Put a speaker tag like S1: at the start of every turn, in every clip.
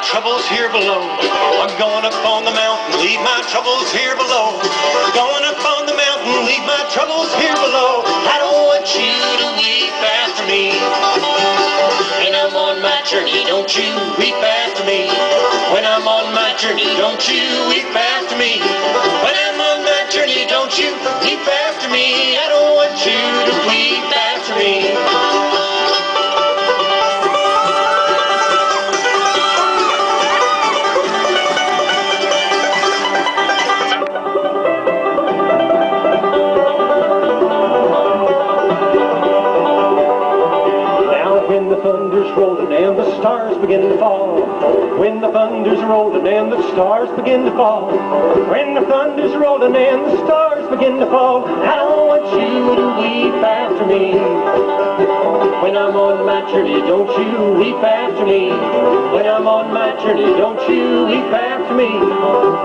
S1: troubles here below. I'm going up on the mountain, leave my troubles here below. Going up on the mountain, leave my troubles here below. I don't want you to weep after me. When I'm on my journey, don't you weep after me. When I'm on my journey, don't you weep after me. When I'm on my journey, don't you weep after me. I don't want you to weep after me. When the thunder's rolling and the stars begin to fall. When the thunder's rolling and the stars begin to fall. When the thunder's rolling and the stars begin to fall. I don't want you to weep after me. When I'm on my journey, don't you weep after me. When I'm on my journey, don't you weep after me.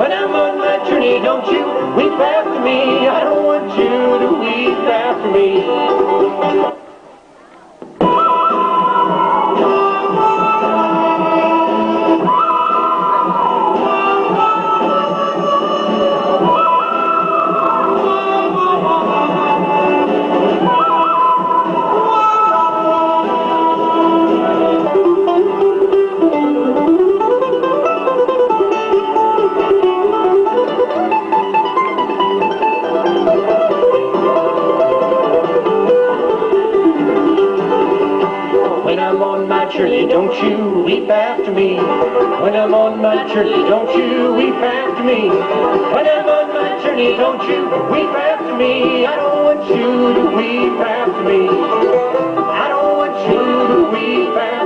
S1: When I'm on my journey, don't you weep after me. I don't want you to weep after me. When I'm on my journey, don't you weep after me. When I'm on my journey, don't you weep after me. When I'm on my journey, don't you weep after me. I don't want you to weep after me. I don't want you to weep after me.